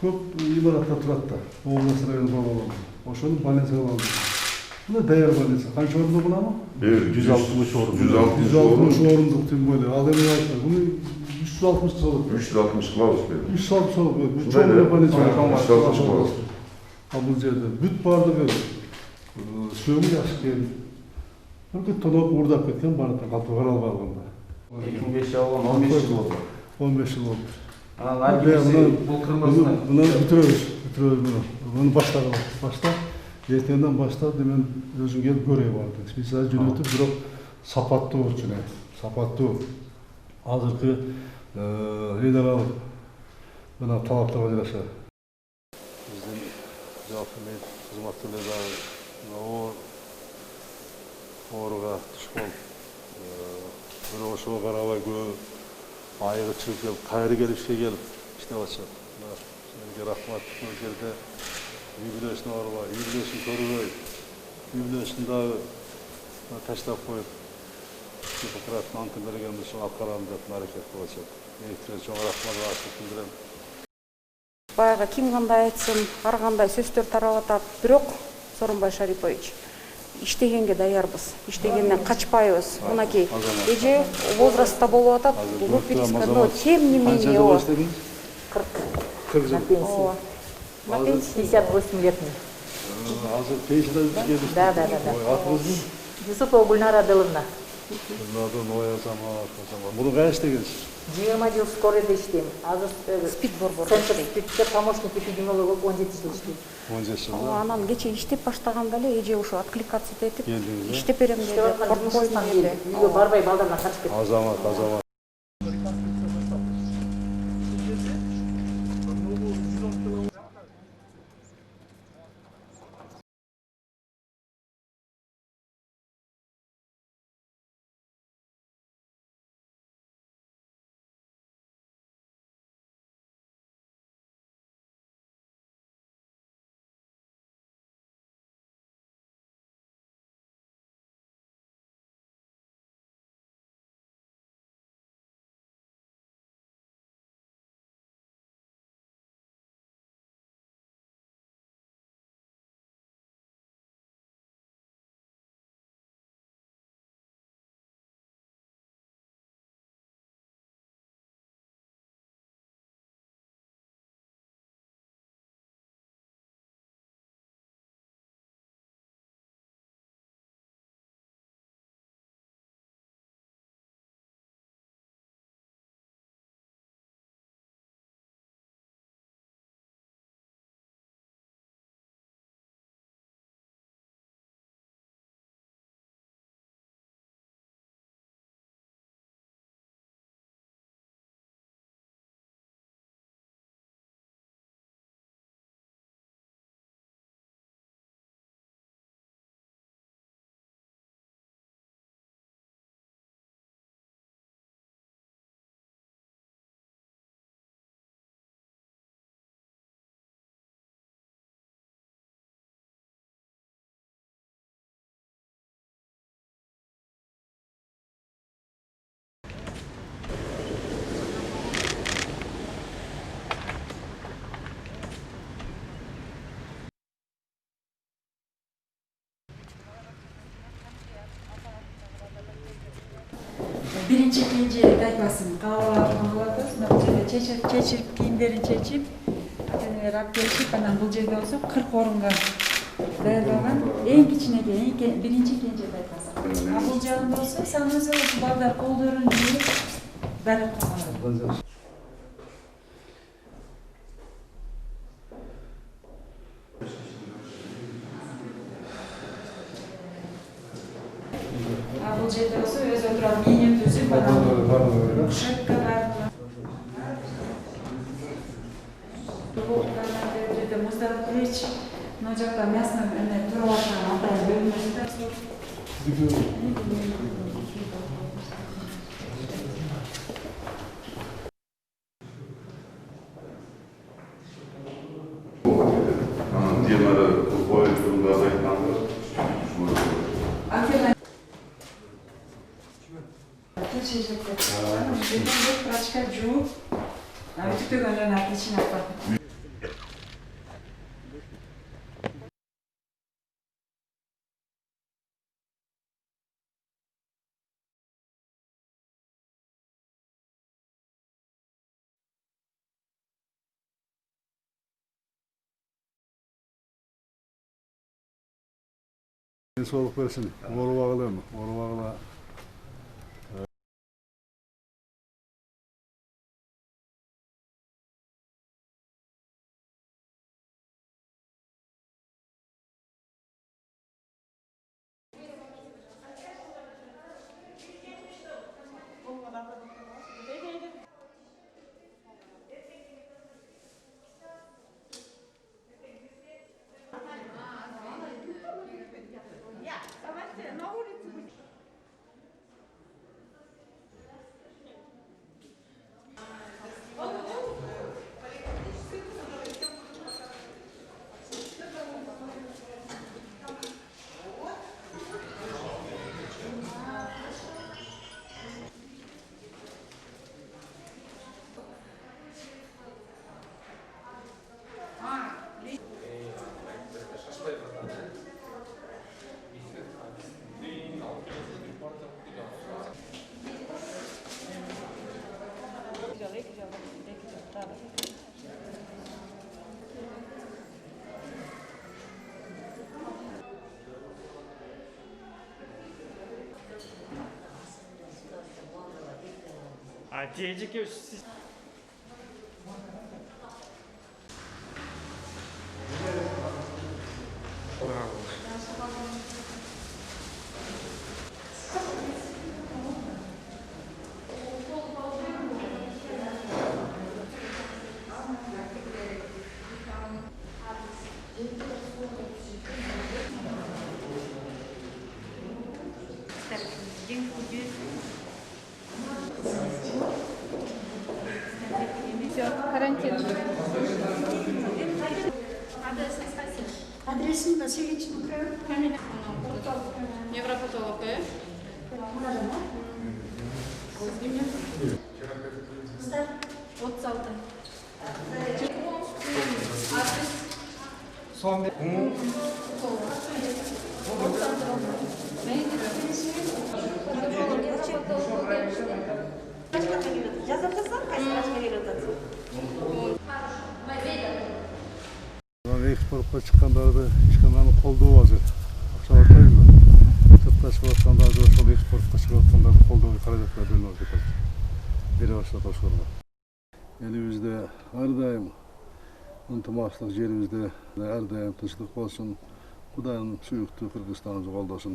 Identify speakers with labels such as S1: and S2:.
S1: Көп имараттар турат да. Облыс району болот. Ошону больницага алдым. Мына даяр больница. Канча орунду буламы?
S2: 160 орун.
S1: 160 орундук тем более. Ал эми айтты. Буну 360 болот.
S2: 360 кылабыз бе?
S1: 360 болот. Чоң больница.
S2: 360 кылабыз.
S1: А бул жерде бүт бардыгы сөмү жакшы экен. Бир тоноп уурдап кеткен бардык калпы каралбай калганда.
S3: 2005 алган 15 жыл болду.
S1: 15 жыл болду.
S3: Анан айкебиз бул кырмызына
S1: Мына бүтүрөбүз. Муну баштагыла. Башта эртеңден баштап мен өзүм келип көрөй бардым. Специалист жөнөтүп, бирок сапаттуу жөнөтүп. Сапаттуу азыркы рейдалар мына талаптарга жараша. Биздин жалпы мен кызматтуулар ооруга түшкөн бирок ошого карабай көп айыгы чыгып келип, кайры келип işe келип иштеп атышат. Силерге рахмат. Бул жерде үй бүлөсүнө барбай, үй бүлөсүн көрбөй, үй бүлөсүн дагы таштап коюп, депутаттын антын бергенбиз ошо алып каралым деп аракет кылып атышат. Мен чоң рахмат билдирем.
S4: Баягы ким кандай айтсын, ар кандай сөздөр тарап атат. Бирок Сооронбай Шарипович иштегенге даярбыз. Иштегенден качпайбыз. Мынакей эже возрастта болуп атат. Группировка, но тем не менее
S1: 40 жыл.
S4: на пенсии
S5: 58 лет.
S1: Азыр пенсиядан келдик.
S5: Да.
S1: Атыңыздын?
S5: Юсупова Гульнара Адыловна.
S1: Новая замат. Муну кайда иштегенсиз?
S5: 20 жыл скорыйда иштейм. Азыр
S4: спид борбор.
S5: Центрде помощник эпидемиолога 17 жыл иштейм.
S1: 17 жыл.
S4: Анан кече иштеп баштаганда эле эже ошо откликаться этип
S1: Келдиңиз, э?
S4: иштеп берем деди.
S5: Корнушевтан келди. Үйгө барбай балдарына качып кетти.
S1: Азамат.
S6: Birinci kenje tayfasını kavga atıyorsun. Bu жерде чечип, кийимдерин чечип, kendileri alып келишип, анан бул жерде болсо 40 орунга даярдалган эң кичинекей, биринчи kenje тайпасы. А бул жагында болсо саныбызга балдар колдорун жууп дарып калган. А бул жерде болсо өзү отурат менин түзүп, анан шекка бар. Жерде муздар печ, мына жакта мясно туруп аткан атайын бөлмөсүндө. Врачка жууп Үтүктөгөн атын апарып.
S1: Денсаулық берсін. Орып ағылы. Орып ағылы.
S7: Diyecek
S8: Карантин.
S9: Адресін бәсе кетшін көй?
S8: Европатолог,
S1: Экспортқа шыққандарды ешқандай қолдау азыр. Ақша ортайыз ба? Сыртқа шығып жатқандарды, сол экспортқа шығып жатқандарды қолдауға қаражаттар бөлініп жатыр. Бере башлады осыларға. Елімізде әрдайым ынтымақтастық, жерімізде әрдайым тыныштық болсын. Құдайым сүйікті Қырғызстанымызды қолдасын.